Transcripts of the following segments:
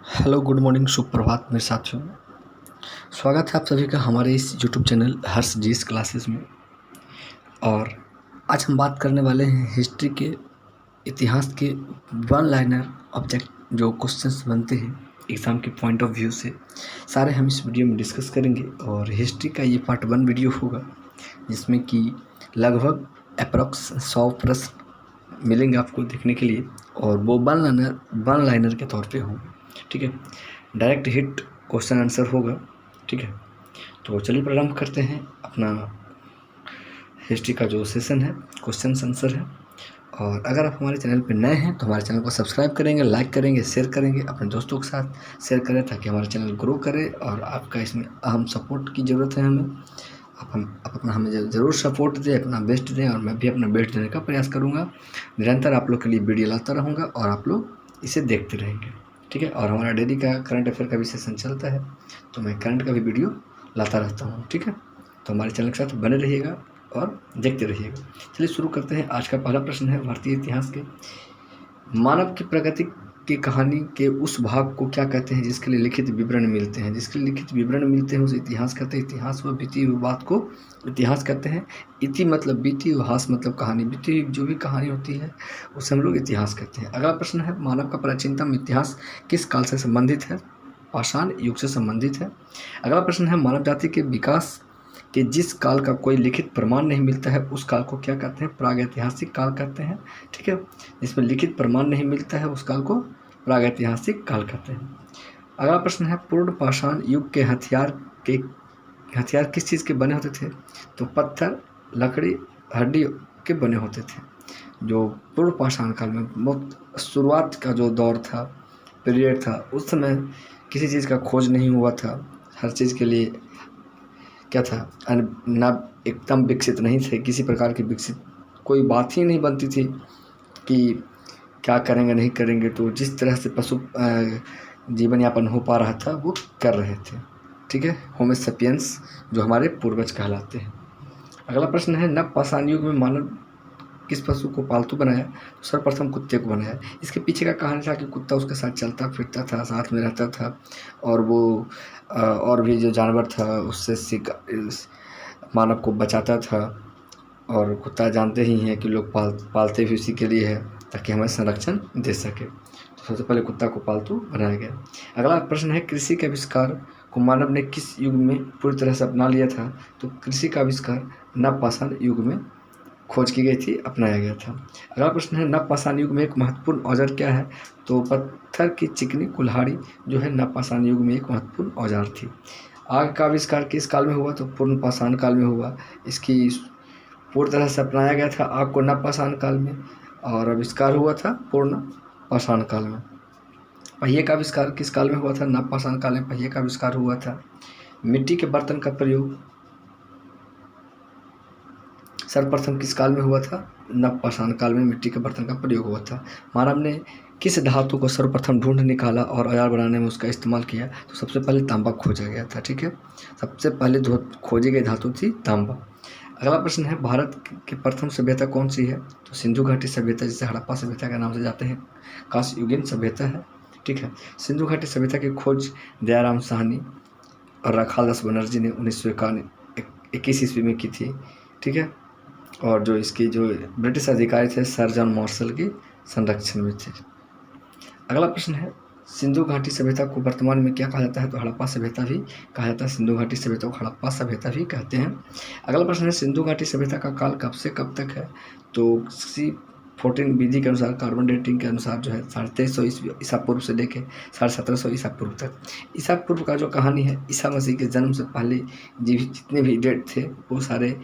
Hello, good morning, सुप्रभात मेरे साथियों। स्वागत है आप सभी का हमारे इस यूट्यूब चैनल हर्ष जीएस क्लासेस में। और आज हम बात करने वाले हैं हिस्ट्री के इतिहास के वन लाइनर ऑब्जेक्ट जो क्वेश्चंस बनते हैं एग्ज़ाम के पॉइंट ऑफ व्यू से, सारे हम इस वीडियो में डिस्कस करेंगे। और हिस्ट्री का ये पार्ट 1 वीडियो होगा जिसमें कि लगभग अप्रॉक्स 100 प्रश्न मिलेंगे आपको देखने के लिए, और वो वन लाइनर के तौर पे होंगे। ठीक है, डायरेक्ट हिट क्वेश्चन आंसर होगा। ठीक है, तो चलिए प्रारंभ करते हैं अपना हिस्ट्री का जो सेशन है, क्वेश्चन आंसर है। और अगर आप हमारे चैनल पर नए हैं तो हमारे चैनल को सब्सक्राइब करेंगे, लाइक करेंगे, शेयर करेंगे, अपने दोस्तों के साथ शेयर करें ताकि हमारा चैनल ग्रो करे। और आपका इसमें अहम सपोर्ट की ज़रूरत है हमें। आप अपना हमें ज़रूर सपोर्ट दें, अपना बेस्ट दें, और मैं भी अपना बेस्ट देने का प्रयास करूँगा। निरंतर आप लोग के लिए वीडियो लाता रहूँगा और आप लोग इसे देखते रहेंगे। ठीक है, और हमारा डेली का करंट अफेयर का भी सेशन चलता है, तो मैं करंट का भी वीडियो लाता रहता हूँ। ठीक है, तो हमारे चैनल के साथ बने रहिएगा और देखते रहिएगा। चलिए शुरू करते हैं। आज का पहला प्रश्न है भारतीय इतिहास के, मानव की प्रगति की कहानी के उस भाग को क्या कहते हैं जिसके लिए लिखित विवरण मिलते हैं। जिसके लिए लिखित विवरण मिलते हैं उसे इतिहास कहते हैं। इतिहास व बीती हुई बात को इतिहास कहते हैं। इति मतलब बीती और हास मतलब कहानी। बीती हुई जो भी कहानी होती है उसे हम लोग इतिहास कहते हैं। अगला प्रश्न है, मानव का प्राचीनतम इतिहास किस काल से संबंधित है। पाषाण युग से संबंधित है। अगला प्रश्न है, मानव जाति के विकास कि जिस काल का कोई लिखित प्रमाण नहीं मिलता है उस काल को क्या कहते हैं। प्रागैतिहासिक काल कहते हैं। ठीक है, जिसमें लिखित प्रमाण नहीं मिलता है उस काल को प्रागैतिहासिक काल कहते हैं। अगला प्रश्न है, पूर्ण पाषाण युग के हथियार किस चीज़ के बने होते थे। तो पत्थर, लकड़ी, हड्डी के बने होते थे। जो पूर्ण पाषाण काल में बहुत शुरुआत का जो दौर था, पीरियड था, उस समय किसी चीज़ का खोज नहीं हुआ था। हर चीज़ के लिए क्या था, ना एकदम विकसित नहीं थे, किसी प्रकार की विकसित कोई बात ही नहीं बनती थी कि क्या करेंगे नहीं करेंगे। तो जिस तरह से पशु जीवन यापन हो पा रहा था वो कर रहे थे। ठीक है, होमो सेपियंस जो हमारे पूर्वज कहलाते हैं। अगला प्रश्न है, नव पाषाण युग में मानव किस पशु को पालतू बनाया। तो सर्वप्रथम कुत्ते को बनाया। इसके पीछे का कहानी था कि कुत्ता उसके साथ चलता फिरता था, साथ में रहता था, और वो और भी जो जानवर था उससे मानव को बचाता था। और कुत्ता जानते ही हैं कि लोग पालते भी उसी के लिए है ताकि हमें संरक्षण दे सके। तो सबसे पहले कुत्ता को पालतू बनाया गया। अगला प्रश्न है, कृषि के आविष्कार को मानव ने किस युग में पूरी तरह से अपना लिया था। तो कृषि का आविष्कार नवपाषाण युग में खोज की गई थी, अपनाया गया था। अगला प्रश्न है, नवपाषाण युग में एक महत्वपूर्ण औजार क्या है। तो पत्थर की चिकनी कुल्हाड़ी जो है नवपाषाण युग में एक महत्वपूर्ण औजार थी। आग का आविष्कार किस काल में हुआ। तो पूर्ण पाषाण काल में हुआ। इसकी पूर्ण तरह से अपनाया गया था आग को नवपाषाण काल में, और आविष्कार हुआ था पूर्ण पाषाण काल में। पहिए का आविष्कार किस काल में हुआ था। नवपाषाण काल में पहिए का आविष्कार हुआ था। मिट्टी के बर्तन का प्रयोग सर्वप्रथम किस काल में हुआ था। नवपाषाण काल में मिट्टी के बर्तन का प्रयोग हुआ था। मानव ने किस धातु को सर्वप्रथम ढूंढ निकाला और औजार बनाने में उसका इस्तेमाल किया। तो सबसे पहले तांबा खोजा गया था। ठीक है, सबसे पहले खोजी गई धातु थी तांबा। अगला प्रश्न है, भारत की प्रथम सभ्यता कौन सी है। तो सिंधु घाटी सभ्यता, जिसे हड़प्पा सभ्यता के नाम से जाते हैं, कांस्य युगीन सभ्यता है। ठीक है, सिंधु घाटी सभ्यता की खोज दयाराम साहनी और राखाल दास बनर्जी ने 1921 ईस्वी में की थी। ठीक है, और जो इसकी जो ब्रिटिश अधिकारी थे सर जॉन मार्शल के संरक्षण में थे। अगला प्रश्न है, सिंधु घाटी सभ्यता को वर्तमान में क्या कहा जाता है। तो हड़प्पा सभ्यता भी कहा जाता है। सिंधु घाटी सभ्यता को हड़प्पा सभ्यता भी कहते हैं। अगला प्रश्न है, सिंधु घाटी सभ्यता का काल कब से कब तक है। तो C14 विधि के अनुसार, कार्बन डेटिंग के अनुसार जो है 2350 ईसा पूर्व से लेके 1750 ईसा पूर्व तक। ईसा पूर्व का जो कहानी है, ईसा मसीह के जन्म से पहले जितने भी डेट थे वो सारे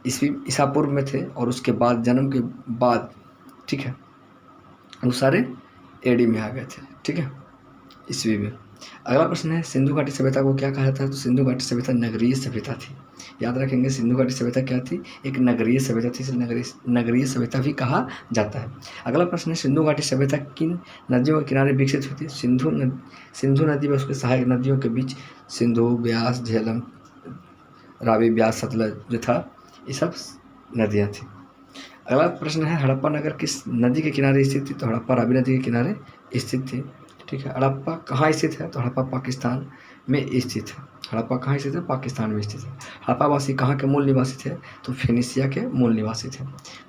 ईसा पूर्व में थे, और उसके बाद जन्म के बाद, ठीक है, वो सारे एडी में आ गए थे। ठीक है, ईस्वी में। अगला प्रश्न है, सिंधु घाटी सभ्यता को क्या कहा जाता है। तो सिंधु घाटी सभ्यता नगरीय सभ्यता थी। याद रखेंगे, सिंधु घाटी सभ्यता क्या थी, एक नगरीय सभ्यता थी, इसलिए नगरीय सभ्यता भी कहा जाता है। अगला प्रश्न है, सिंधु घाटी सभ्यता किन नदियों के किनारे विकसित हुई थी। सिंधु नदी व उसके सहायक नदियों के बीच सिंधु, ब्यास, झेलम, रावी, ब्यास, सतलज जो था, ये सब नदियाँ थी। अगला प्रश्न है, हड़प्पा नगर किस नदी के किनारे स्थित थी। तो हड़प्पा रावी नदी के किनारे स्थित थी। ठीक है। हड़प्पा कहाँ स्थित है? तो हड़प्पा पाकिस्तान में स्थित है। हड़प्पा कहाँ स्थित है? पाकिस्तान में स्थित है। हड़प्पावासी कहाँ के मूल निवासी थे? तो फिनिशिया के मूल निवासी थे।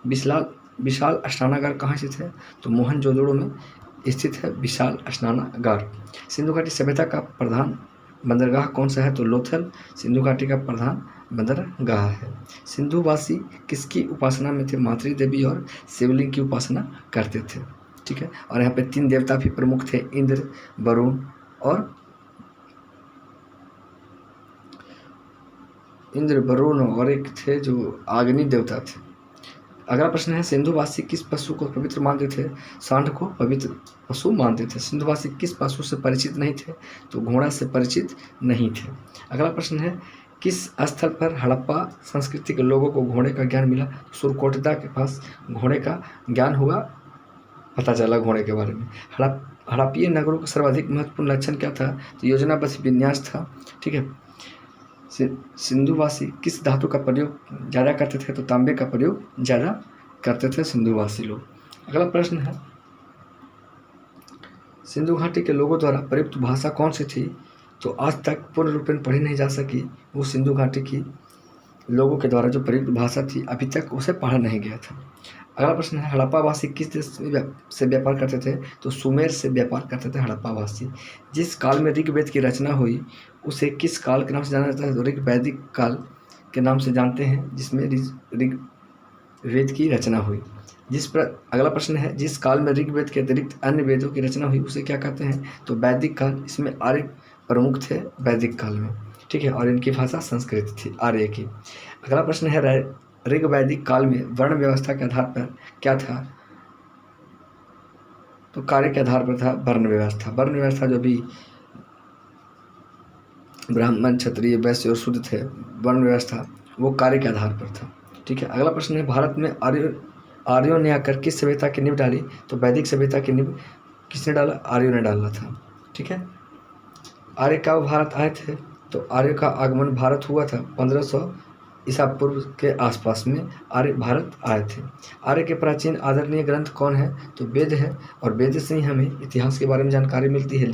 विशाल विशाल स्नानागार कहाँ स्थित है? तो मोहनजोदड़ो में स्थित है विशाल स्नानागार। सिंधु घाटी सभ्यता का प्रधान बंदरगाह कौन सा है? तो लोथल सिंधु घाटी का प्रधान बंदरगाह है। सिंधुवासी किसकी उपासना में थे? मातृ देवी और शिवलिंग की उपासना करते थे। ठीक है। और यहाँ पे 3 देवता भी प्रमुख थे, इंद्र, वरुण और एक थे जो अग्नि देवता थे। अगला प्रश्न है, सिंधुवासी किस पशु को पवित्र मानते थे? सांड को पवित्र पशु मानते थे। सिंधुवासी किस पशु से परिचित नहीं थे? तो घोड़ा से परिचित नहीं थे। अगला प्रश्न है, किस स्थल पर हड़प्पा संस्कृति के लोगों को घोड़े का ज्ञान मिला? सुरकोटदा के पास घोड़े का ज्ञान हुआ, पता चला घोड़े के बारे में। हड़प्पीय नगरों का सर्वाधिक महत्वपूर्ण लक्षण क्या था? तो योजनाबद्ध विन्यास था। ठीक है। सिंधुवासी किस धातु का प्रयोग ज़्यादा करते थे? तो तांबे का प्रयोग ज़्यादा करते थे सिंधुवासी लोग। अगला प्रश्न है, सिंधु घाटी के लोगों द्वारा प्रयुक्त भाषा कौन सी थी? तो आज तक पूर्ण रूपेण पढ़ी नहीं जा सकी। वो सिंधु घाटी की लोगों के द्वारा जो प्रयुक्त भाषा थी अभी तक उसे पढ़ा नहीं गया था। अगला प्रश्न है, हड़प्पावासी किस देश से व्यापार करते थे? तो सुमेर से व्यापार करते थे हड़प्पावासी। जिस काल में ऋग्वेद की रचना हुई उसे किस काल के नाम से जाना जाता है? तो ऋग्वैदिक काल के नाम से जानते हैं, जिसमें ऋग्वेद की रचना हुई। अगला प्रश्न है, जिस काल में ऋग्वेद के अतिरिक्त अन्य वेदों की रचना हुई उसे क्या कहते हैं? तो वैदिक काल। इसमें आर्य प्रमुख थे वैदिक काल में। ठीक है। और इनकी भाषा संस्कृत थी, आर्य की। अगला प्रश्न है, ऋग्वैदिक काल में वर्ण व्यवस्था के आधार पर क्या था? तो कार्य के आधार पर था वर्ण व्यवस्था। वर्ण व्यवस्था जो भी ब्राह्मण, क्षत्रिय, वैश्य और शूद्र थे, वर्ण व्यवस्था वो कार्य के आधार पर था। ठीक है। अगला प्रश्न है, भारत में आर्यों ने आकर किस सभ्यता की नींव डाली? तो वैदिक सभ्यता की नींव किसने डाला? आर्यों ने डाला था। ठीक है। आर्य कब भारत आए थे? तो आर्य का आगमन भारत हुआ था 1500 ईसा पूर्व के आसपास में आर्य भारत आए थे। आर्य के प्राचीन आदरणीय ग्रंथ कौन है? तो वेद है। और वेद से ही हमें इतिहास के बारे में जानकारी मिलती है।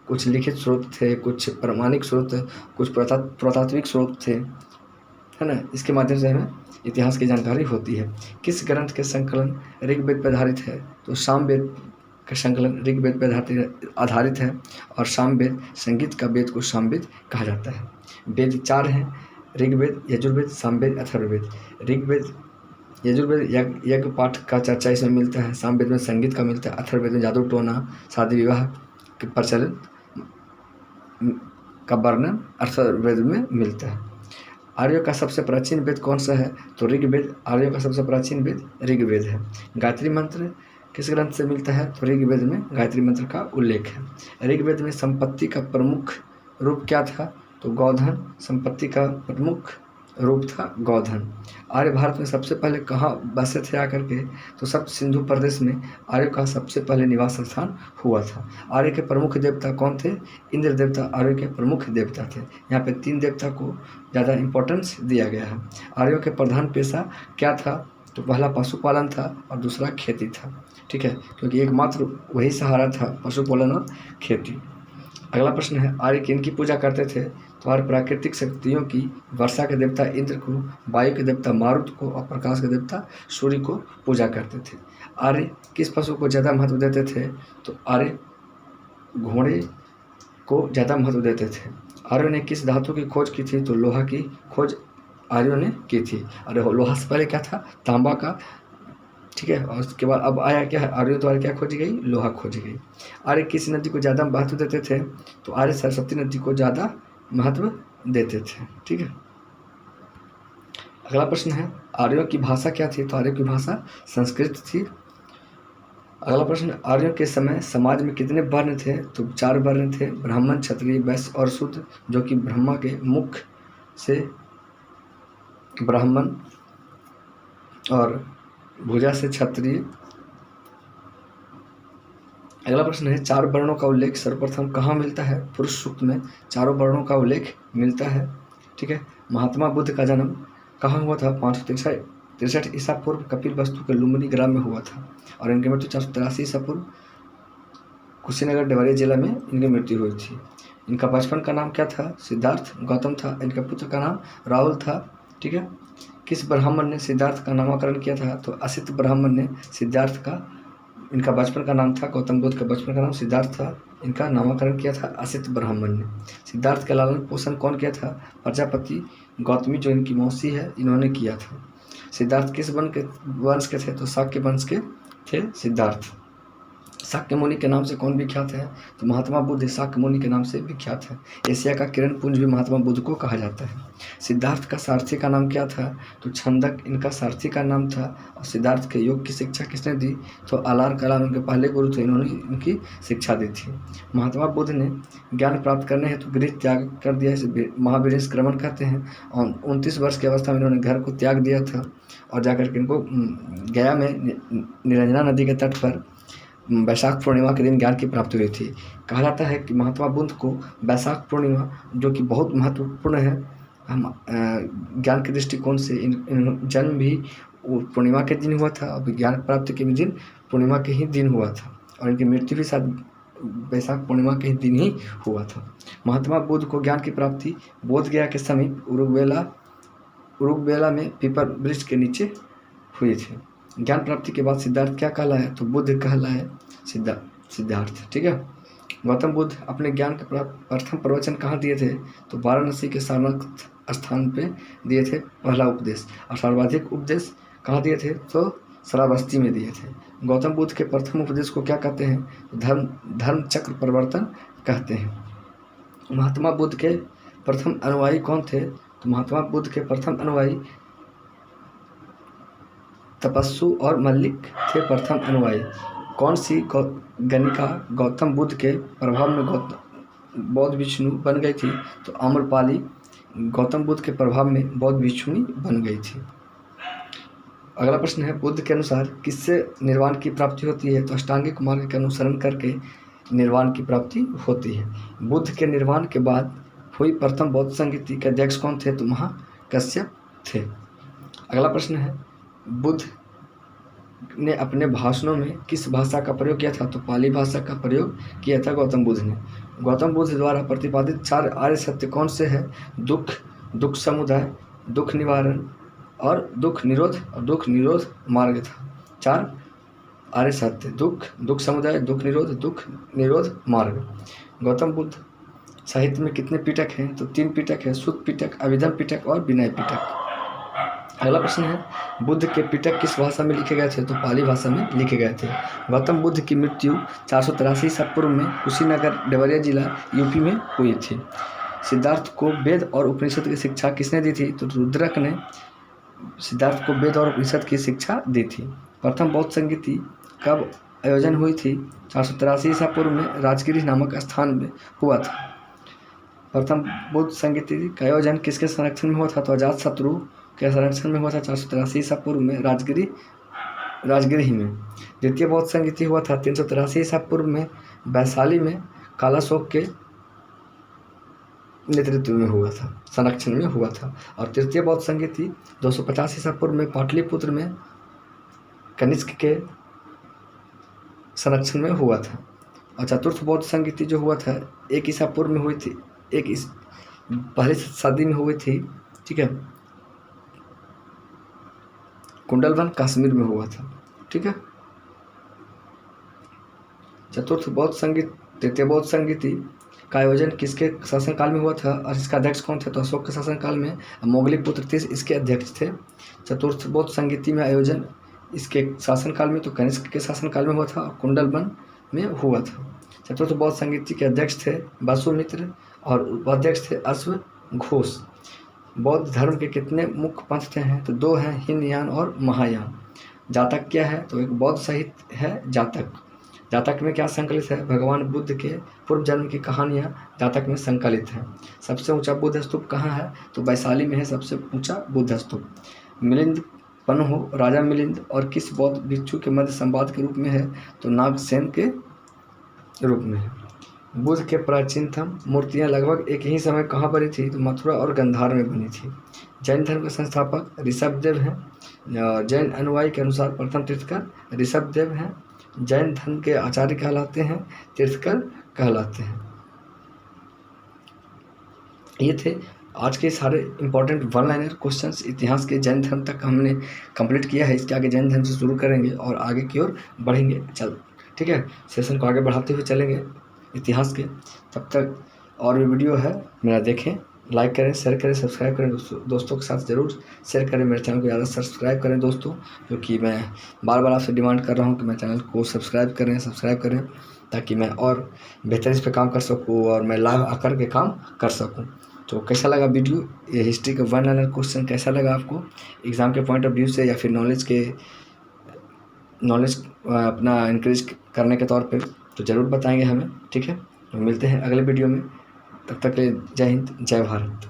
कुछ लिखित स्रोत थे, कुछ प्रमाणिक स्रोत, कुछ पुरातात्विक स्रोत थे, है ना। इसके माध्यम से हमें इतिहास की जानकारी होती है। किस ग्रंथ के संकलन ऋग्वेद पर आधारित है? तो सामवेद का संकलन ऋग्वेद पर आधारित है। और सामवेद संगीत का वेद को सामवेद कहा जाता है। वेद 4 हैं, ऋग्वेद, यजुर्वेद, सामवेद, अथर्ववेद। ऋग्वेद, यजुर्वेद यज्ञ पाठ का चर्चा इसमें मिलता है। सामवेद में संगीत का मिलता है। अथर्ववेद में जादू टोना, शादी विवाह के प्रचलन का वर्णन अथर्ववेद में मिलता है। आर्यों का सबसे प्राचीन वेद कौन सा है? तो ऋग्वेद। आर्यों का सबसे प्राचीन वेद ऋग्वेद है। गायत्री मंत्र किस ग्रंथ से मिलता है? तो ऋग्वेद में गायत्री मंत्र का उल्लेख है। ऋग्वेद में संपत्ति का प्रमुख रूप क्या था? तो गौधन। संपत्ति का प्रमुख रूप था गौधन। आर्य भारत में सबसे पहले कहाँ बसे थे आकर के? तो सप्त सिंधु प्रदेश में आर्य का सबसे पहले निवास स्थान हुआ था। आर्य के प्रमुख देवता कौन थे? इंद्र देवता आर्य के प्रमुख देवता थे। यहाँ पे 3 देवता को ज़्यादा इम्पोर्टेंस दिया गया है। आर्यों के प्रधान पेशा क्या था? तो पहला पशुपालन था और दूसरा खेती था। ठीक है, क्योंकि एकमात्र वही सहारा था, पशुपालन और खेती। अगला प्रश्न है, आर्य किनकी पूजा करते थे? तो आर्य प्राकृतिक शक्तियों की, वर्षा के देवता इंद्र को, वायु के देवता मारुत को और प्रकाश के देवता सूर्य को पूजा करते थे। आर्य किस पशु को ज़्यादा महत्व देते थे? तो आर्य घोड़े को ज़्यादा महत्व देते थे। आर्यों ने किस धातु की खोज की थी? तो लोहा की खोज आर्यों ने की थी। और लोहा से पहले क्या था? तांबा का। ठीक है। और उसके बाद अब आया क्या है? आर्यों द्वारा क्या खोजी गई? लोहा खोजी गई। आर्य किस नदी को ज़्यादा महत्व देते थे? तो आर्य सरस्वती नदी को ज़्यादा महत्व देते थे। ठीक है। अगला प्रश्न है, आर्यों की भाषा क्या थी? तो आर्यों की भाषा संस्कृत थी। अगला प्रश्न, आर्यों के समय समाज में कितने वर्ण थे? तो 4 वर्ण थे, ब्राह्मण, क्षत्रिय, वैश्य और शूद्र, जो कि ब्रह्मा के मुख से ब्राह्मण और भुजा से क्षत्रिय। अगला प्रश्न है, 4 वर्णों का उल्लेख सर्वप्रथम कहाँ मिलता है? पुरुष सूक्त में 4 वर्णों का उल्लेख मिलता है। ठीक है। महात्मा बुद्ध का जन्म कहाँ हुआ था? 563 ईसा पूर्व कपिल वस्तु के लुम्बिनी ग्राम में हुआ था। और इनकी मृत्यु 483 ईसा पूर्व कुशीनगर देवरिया जिला में इनकी मृत्यु हुई थी। इनका बचपन का नाम क्या था? सिद्धार्थ गौतम था। इनके पुत्र का नाम राहुल था। ठीक है। किस ब्राह्मण ने सिद्धार्थ का नामकरण किया था? तो असित ब्राह्मण ने सिद्धार्थ का, इनका बचपन का नाम था, गौतम बुद्ध का बचपन का नाम सिद्धार्थ था, इनका नामकरण किया था असित ब्राह्मण ने। सिद्धार्थ का लालन पोषण कौन किया था? प्रजापति गौतमी जो इनकी मौसी है, इन्होंने किया था। सिद्धार्थ किस वंश के थे? तो शाक्य वंश के थे सिद्धार्थ। शाक्य मुनि के नाम से कौन विख्यात है? तो महात्मा बुद्ध शाक्य मुनि के नाम से विख्यात है। एशिया का किरण पुंज भी महात्मा बुद्ध को कहा जाता है। सिद्धार्थ का सारथी का नाम क्या था? तो छंदक इनका सारथी का नाम था। और सिद्धार्थ के योग की शिक्षा किसने दी? तो अलार कलाम इनके पहले गुरु थे, इन्होंने इनकी शिक्षा दी थी। महात्मा बुद्ध ने ज्ञान प्राप्त करने हेतु गृह त्याग कर दिया, इसे महाविनिष्क्रमण कहते हैं। और 29 वर्ष की अवस्था में इन्होंने घर को त्याग दिया था और जाकर के इनको गया में निरंजना नदी के तट पर वैशाख पूर्णिमा के दिन ज्ञान की प्राप्ति हुई थी। कहा जाता है कि महात्मा बुद्ध को वैशाख पूर्णिमा, जो कि बहुत महत्वपूर्ण है हम ज्ञान के दृष्टिकोण से, इन जन्म भी पूर्णिमा के दिन हुआ था और ज्ञान प्राप्ति के भी दिन पूर्णिमा के ही दिन हुआ था और इनकी मृत्यु भी शायद वैशाख पूर्णिमा के ही दिन ही हुआ था। महात्मा बुद्ध को ज्ञान की प्राप्ति बोध गया के समीप उरुग्वेला में पीपल वृक्ष के नीचे हुई थी। ज्ञान प्राप्ति के बाद सिद्धार्थ क्या कहलाए? तो बुद्ध कहलाए सिद्धार्थ। ठीक है। गौतम बुद्ध अपने ज्ञान का प्रथम प्रवचन कहाँ दिए थे? तो वाराणसी के सारनाथ स्थान पे दिए थे पहला उपदेश। और सर्वाधिक उपदेश कहाँ दिए थे? तो श्रावस्ती में दिए थे। गौतम बुद्ध के प्रथम उपदेश को क्या कहते हैं? धर्म चक्र परिवर्तन कहते हैं। महात्मा बुद्ध के प्रथम अनुयायी कौन थे? तो महात्मा बुद्ध के प्रथम अनुयायी तपस्सु और मल्लिक थे प्रथम अनुयायी। कौन सी गणिका गौतम बुद्ध के प्रभाव में बौद्ध भिक्षुणी बन गई थी? तो आम्रपाली गौतम बुद्ध के प्रभाव में बौद्ध भिक्षुणी बन गई थी। अगला प्रश्न है, बुद्ध के अनुसार किससे निर्वाण की प्राप्ति होती है? तो अष्टांगिक मार्ग के अनुसरण करके निर्वाण की प्राप्ति होती है। बुद्ध के निर्वाण के बाद हुई प्रथम बौद्ध संगीति के अध्यक्ष कौन थे? तो महाकश्यप थे। अगला प्रश्न है, बुद्ध ने अपने भाषणों में किस भाषा का प्रयोग किया था? तो पाली भाषा का प्रयोग किया था गौतम बुद्ध ने। गौतम बुद्ध द्वारा प्रतिपादित 4 आर्य सत्य कौन से हैं? दुख समुदाय, दुख निवारण और दुख निरोध और दुख निरोध मार्ग था। 4 आर्य सत्य, दुख समुदाय, दुख निरोध मार्ग। गौतम बुद्ध साहित्य में कितने पिटक हैं? तो 3 पिटक है, सुत्त पिटक, अभिधम पिटक और विनय पिटक। अगला प्रश्न है, बुद्ध के पिटक किस भाषा में लिखे गए थे? तो पाली भाषा में लिखे गए थे। गौतम बुद्ध की मृत्यु 483 ईसा पूर्व में कुशीनगर देवरिया जिला यूपी में हुई थी। सिद्धार्थ को वेद और उपनिषद की शिक्षा किसने दी थी? तो रुद्रक ने सिद्धार्थ को वेद और उपनिषद की शिक्षा दी थी। प्रथम बौद्ध संगीति कब आयोजन हुई थी? 483 ईसा पूर्व में राजगिरी नामक स्थान में हुआ था। प्रथम बौद्ध संगीति का आयोजन किसके संरक्षण में हुआ था? तो अजातशत्रु के संरक्षण में हुआ था 483 ईसा पूर्व में राजगिरी में। द्वितीय बौद्ध संगीति हुआ था 383 ईसा पूर्व में वैशाली में कालाशोक के नेतृत्व में हुआ था, संरक्षण में हुआ था। और तृतीय बौद्ध संगीति 250 ईसा पूर्व में पाटलिपुत्र में कनिष्क के संरक्षण में हुआ था। और चतुर्थ बौद्ध संगीति जो हुआ था 1 ईसा पूर्व में हुई थी, पहली सदी में हुई थी। ठीक है, कुंडलवन कश्मीर में हुआ था। ठीक है। चतुर्थ बौद्ध संगीत, तृतीय बौद्ध संगीति का आयोजन किसके शासनकाल में हुआ था और इसका अध्यक्ष कौन थे? तो अशोक के शासनकाल में। मोगलीपुत्र तीस इसके अध्यक्ष थे। चतुर्थ बौद्ध संगीति में आयोजन इसके शासनकाल में तो कनिष्क के शासनकाल में हुआ था और कुंडलवन में हुआ था। चतुर्थ बौद्ध संगीति के अध्यक्ष थे वसुमित्र और उपाध्यक्ष थे अश्वघोष। बौद्ध धर्म के कितने मुख्य पंथ थे हैं? तो 2 हैं, हीनयान और महायान। जातक क्या है? तो एक बौद्ध साहित्य है जातक। जातक में क्या संकलित है? भगवान बुद्ध के पूर्व जन्म की कहानियाँ जातक में संकलित हैं। सबसे ऊंचा बुद्ध स्तूप कहाँ है? तो वैशाली में है सबसे ऊंचा बुद्ध स्तूप। मिलिंद पन्हो राजा मिलिंद और किस बौद्ध भिक्षु के मध्य संवाद के रूप में है? तो नागसेन के रूप में है। बुद्ध के प्राचीनतम मूर्तियां लगभग एक ही समय कहाँ बनी थी? तो मथुरा और गंधार में बनी थी। जैन धर्म के संस्थापक ऋषभदेव हैं। जैन अनुयायी के अनुसार प्रथम तीर्थकर ऋषभदेव हैं। जैन धर्म के आचार्य कहलाते हैं, तीर्थकर कहलाते हैं। ये थे आज के सारे इंपॉर्टेंट वन लाइनर क्वेश्चंस इतिहास के। जैन धर्म तक हमने कंप्लीट किया है, इसके आगे जैन धर्म से शुरू करेंगे और आगे की ओर बढ़ेंगे। चल ठीक है, सेशन को आगे बढ़ाते हुए चलेंगे इतिहास के। तब तक और भी वीडियो है मेरा देखें, लाइक करें, शेयर करें, सब्सक्राइब करें। दोस्तों के साथ ज़रूर शेयर करें। मेरे चैनल को ज़्यादा सब्सक्राइब करें दोस्तों, क्योंकि मैं बार बार आपसे डिमांड कर रहा हूँ कि मेरे चैनल को सब्सक्राइब करें ताकि मैं और बेहतर इस पर काम कर सकूँ और मैं लाइव आकर के काम कर सकूँ। तो कैसा लगा वीडियो, ये हिस्ट्री का वन लाइनर क्वेश्चन कैसा लगा आपको एग्ज़ाम के पॉइंट ऑफ व्यू से, या फिर नॉलेज अपना इंक्रीज करने के तौर पे, तो ज़रूर बताएंगे हमें। ठीक है, तो मिलते हैं अगले वीडियो में। तब तक के लिए जय हिंद, जय भारत।